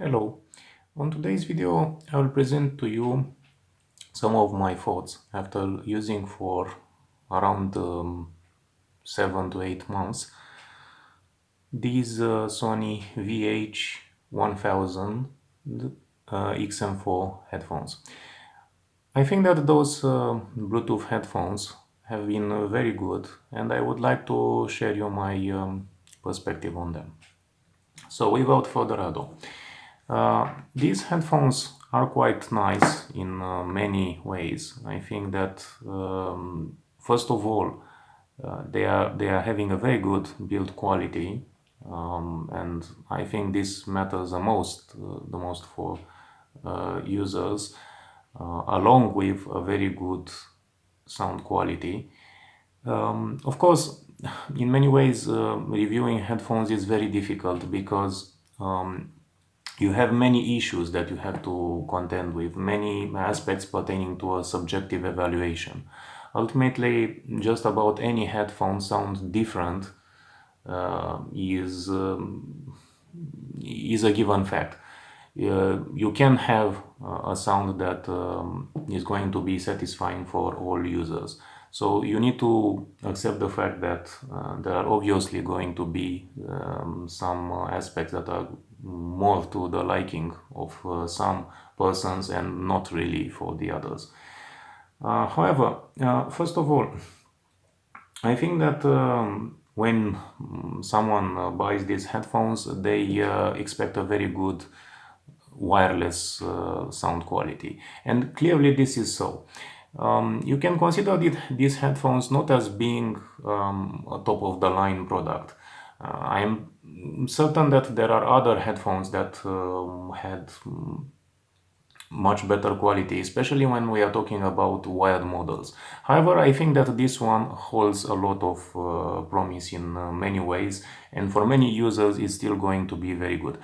Hello. On today's video, I will present to you some of my thoughts after using for around 7 to 8 months these Sony WH 1000 XM4 headphones. I think that those Bluetooth headphones have been very good, and I would like to share you my perspective on them. So without further ado, these headphones are quite nice in many ways. I think that first of all, they are having a very good build quality, and I think this matters the most for users, along with a very good sound quality. Of course, in many ways, reviewing headphones is very difficult because you have many issues that you have to contend with, many aspects pertaining to a subjective evaluation. Ultimately, just about any headphone sounds different is a given fact. You can have a sound that is going to be satisfying for all users. So you need to accept the fact that there are obviously going to be some aspects that are more to the liking of some persons and not really for the others. However, first of all, I think that when someone buys these headphones, they expect a very good wireless sound quality, and clearly this is so. You can consider these headphones not as being a top of the line product. I am certain that there are other headphones that had much better quality, especially when we are talking about wired models. However, I think that this one holds a lot of promise in many ways, and for many users it's still going to be very good.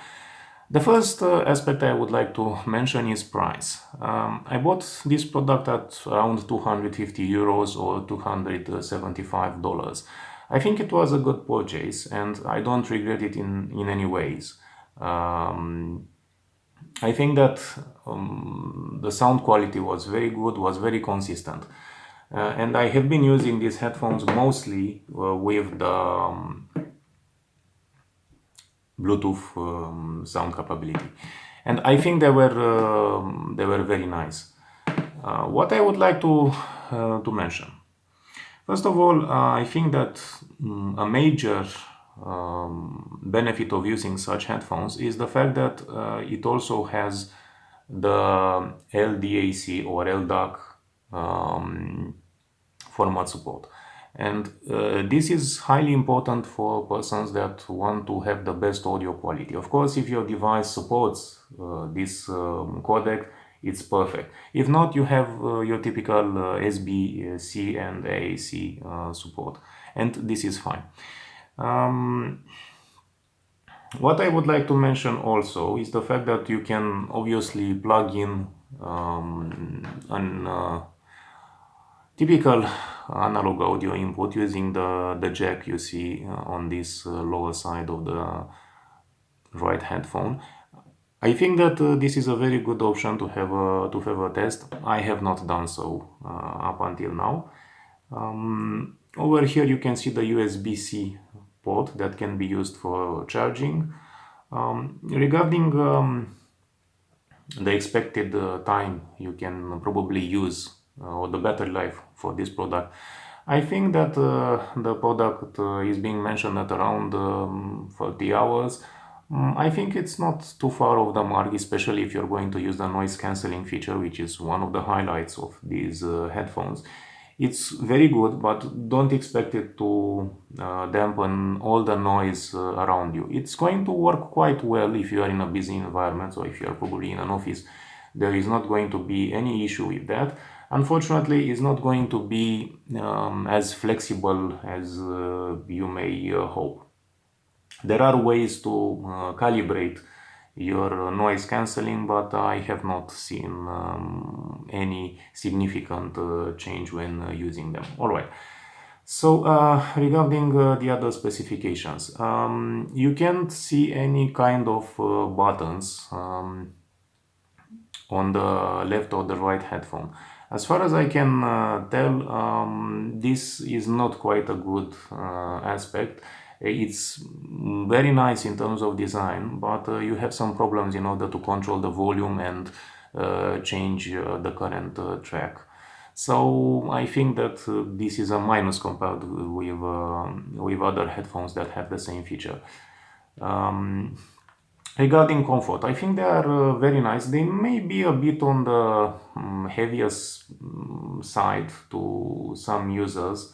The first aspect I would like to mention is price. I bought this product at around 250 euros or $275. I think it was a good purchase and I don't regret it in any ways. I think that the sound quality was very good, was very consistent. And I have been using these headphones mostly with the Bluetooth sound capability, and I think they were very nice. What I would like to mention, first of all, I think that a major benefit of using such headphones is the fact that it also has the LDAC or LDAC format support. And this is highly important for persons that want to have the best audio quality. Of course, if your device supports this codec, it's perfect. If not, you have your typical SBC and AAC support, and this is fine. What I would like to mention also is the fact that you can obviously plug in an typical analog audio input using the jack you see on this lower side of the right headphone. I think that this is a very good option to have a test. I have not done so up until now. Over here you can see the USB-C port that can be used for charging. Regarding the expected time you can probably use or the battery life for this product, I think that the product is being mentioned at around 30 hours. I think it's not too far off the mark, especially if you're going to use the noise cancelling feature, which is one of the highlights of these headphones. It's very good, but don't expect it to dampen all the noise around you. It's going to work quite well if you are in a busy environment, or if you are probably in an office. There is not going to be any issue with that. Unfortunately, it's not going to be as flexible as you may hope. There are ways to calibrate your noise cancelling, but I have not seen any significant change when using them. All right. So regarding the other specifications, you can't see any kind of buttons on the left or the right headphone. As far as I can tell, this is not quite a good aspect. It's very nice in terms of design, but you have some problems in order to control the volume and change the current track. So I think that this is a minus compared with other headphones that have the same feature. Regarding comfort, I think they are very nice. They may be a bit on the heaviest side to some users,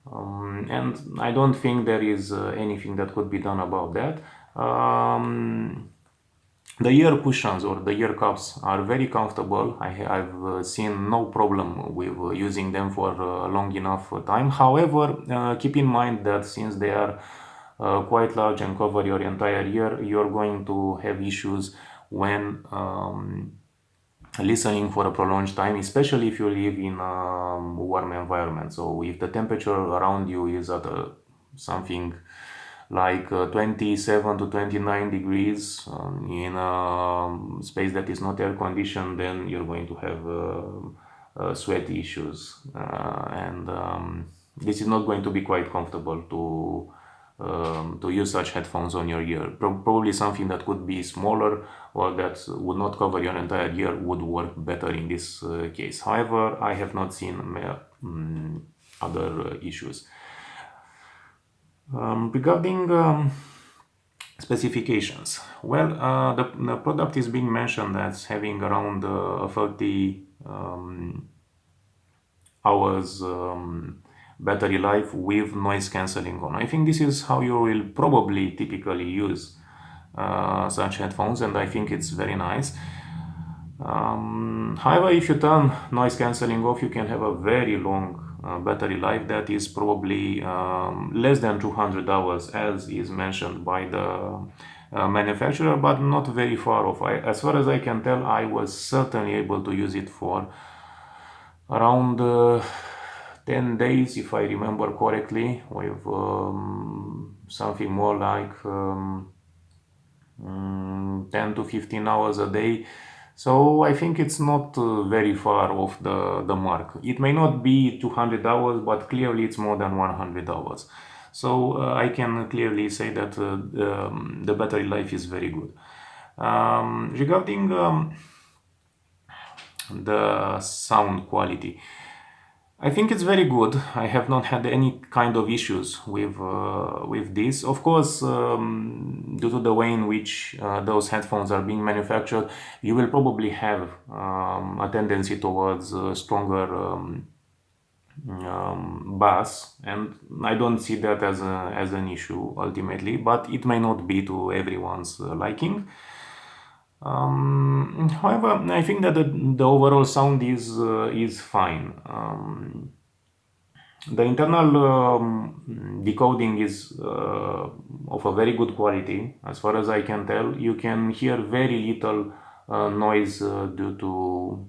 and I don't think there is anything that could be done about that. The ear cushions or the ear cups are very comfortable. I've seen no problem with using them for long enough time. However, keep in mind that since they are quite large and cover your entire ear, you're going to have issues when listening for a prolonged time, especially if you live in a warm environment. So if the temperature around you is at something like 27 to 29 degrees in a space that is not air conditioned, then you're going to have sweat issues, and this is not going to be quite comfortable to use such headphones on your ear. Probably something that could be smaller or that would not cover your entire ear would work better in this case. However, I have not seen other issues. Regarding specifications, well, the product is being mentioned as having around 30 hours battery life with noise cancelling on. I think this is how you will probably typically use such headphones, and I think it's very nice. However, if you turn noise cancelling off, you can have a very long battery life that is probably less than 200 hours, as is mentioned by the manufacturer, but not very far off. As far as I can tell, I was certainly able to use it for around 10 days, if I remember correctly, with something more like 10 to 15 hours a day. So I think it's not very far off the mark. It may not be 200 hours, but clearly it's more than 100 hours. So I can clearly say that the battery life is very good. Regarding the sound quality, I think it's very good. I have not had any kind of issues with this. Of course, due to the way in which those headphones are being manufactured, you will probably have a tendency towards stronger bass, and I don't see that as an issue ultimately, but it may not be to everyone's liking. However, I think that the overall sound is fine. The internal decoding is of a very good quality. As far as I can tell, you can hear very little noise due to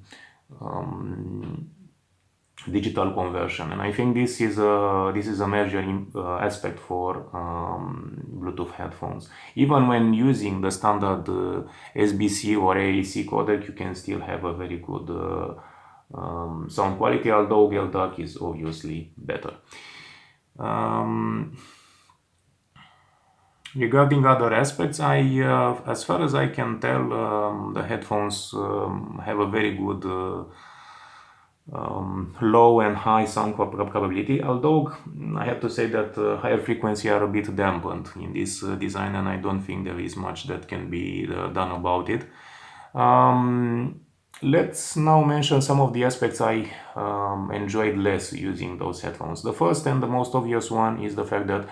digital conversion, and I think this is a major aspect for Bluetooth headphones. Even when using the standard SBC or AAC codec, you can still have a very good sound quality, although LDAC is obviously better. Regarding other aspects, as far as I can tell, the headphones have a very good low and high sound capability, although I have to say that higher frequency are a bit dampened in this design, and I don't think there is much that can be done about it. Let's now mention some of the aspects I enjoyed less using those headphones. The first and the most obvious one is the fact that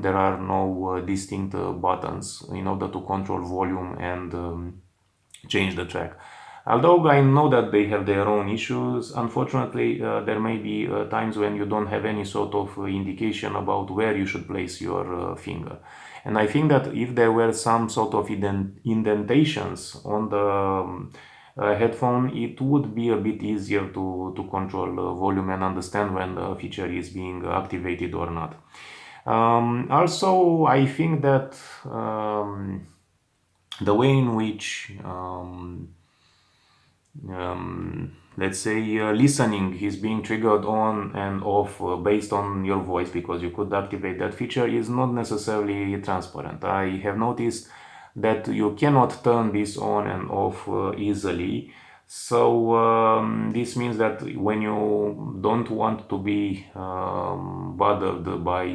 there are no distinct buttons in order to control volume and change the track. Although I know that they have their own issues, unfortunately there may be times when you don't have any sort of indication about where you should place your finger. And I think that if there were some sort of indentations on the headphone, it would be a bit easier to control volume and understand when the feature is being activated or not. Also, I think that the way in which let's say listening is being triggered on and off based on your voice, because you could activate that feature, is not necessarily transparent. I have noticed that you cannot turn this on and off easily. So this means that when you don't want to be bothered by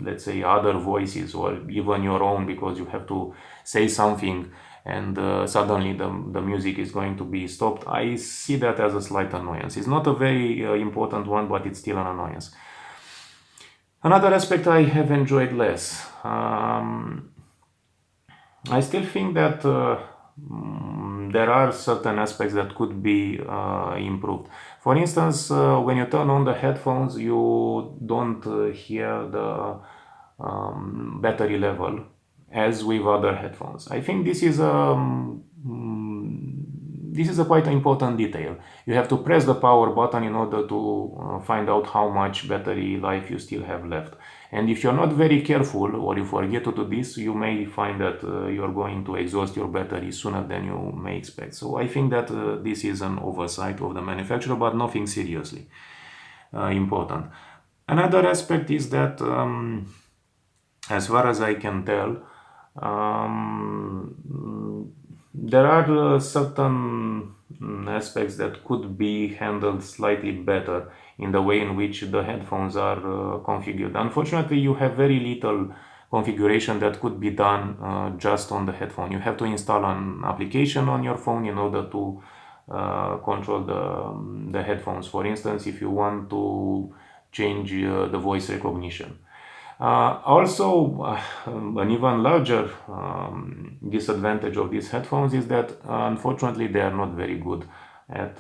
let's say other voices or even your own, because you have to say something and suddenly the music is going to be stopped, I see that as a slight annoyance. It's not a very important one, but it's still an annoyance. Another aspect I have enjoyed less. I still think that there are certain aspects that could be improved. For instance, when you turn on the headphones, you don't hear the battery level as with other headphones. I think this is a quite important detail. You have to press the power button in order to find out how much battery life you still have left. And if you're not very careful or you forget to do this, you may find that you're going to exhaust your battery sooner than you may expect. So I think that this is an oversight of the manufacturer, but nothing seriously important. Another aspect is that, as far as I can tell, there are certain aspects that could be handled slightly better in the way in which the headphones are configured. Unfortunately, you have very little configuration that could be done just on the headphone. You have to install an application on your phone in order to control the headphones. For instance, if you want to change the voice recognition. Also, an even larger disadvantage of these headphones is that unfortunately they are not very good at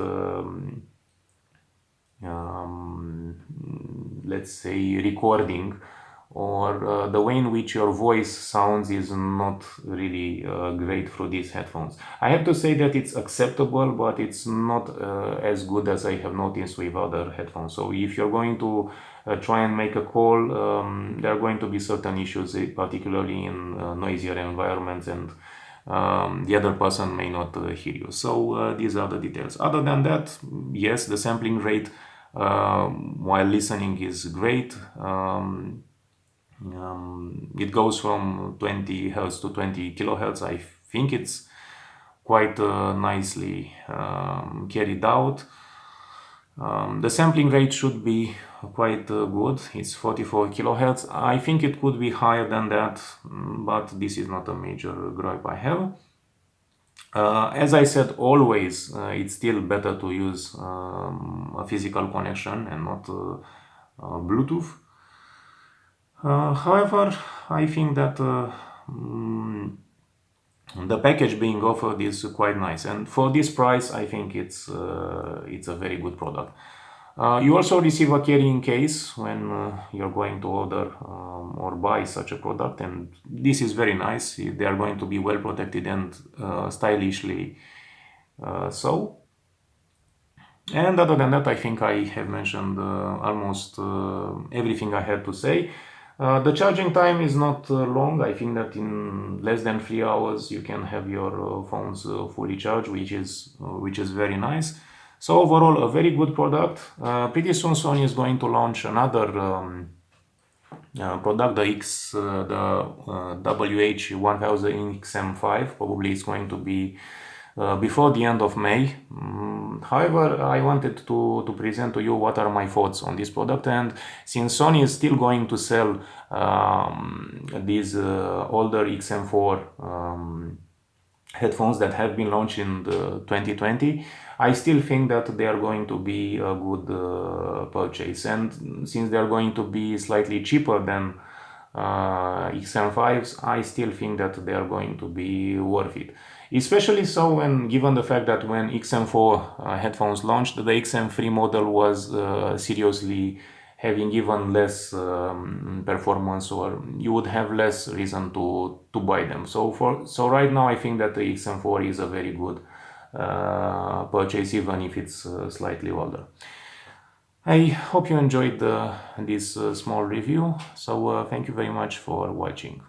let's say recording, or the way in which your voice sounds is not really great through these headphones. I have to say that it's acceptable, but it's not as good as I have noticed with other headphones. So if you're going to try and make a call, there are going to be certain issues, particularly in noisier environments, and the other person may not hear you. So these are the details. Other than that, yes, the sampling rate while listening is great. It goes from 20 Hz to 20 kilohertz. I think it's quite nicely carried out. The sampling rate should be quite good. It's 44 kilohertz. I think it could be higher than that, but this is not a major gripe I have. As I said, always it's still better to use a physical connection and not Bluetooth. However, I think that the package being offered is quite nice, and for this price, I think it's a very good product. You also receive a carrying case when you're going to order or buy such a product, and this is very nice. They are going to be well protected and stylishly so. And other than that, I think I have mentioned almost everything I had to say. The charging time is not long. I think that in less than 3 hours you can have your phones fully charged, which is very nice. So overall, a very good product. Pretty soon Sony is going to launch another product, the WH 1000 XM5. Probably it's going to be before the end of May. However, I wanted to present to you what are my thoughts on this product, and since Sony is still going to sell these older XM4 headphones that have been launched in 2020, I still think that they are going to be a good purchase, and since they are going to be slightly cheaper than XM5s, I still think that they are going to be worth it. Especially so when given the fact that when XM4 headphones launched, the XM3 model was seriously having even less performance, or you would have less reason to buy them. So right now I think that the XM4 is a very good purchase, even if it's slightly older. I hope you enjoyed this small review, so thank you very much for watching.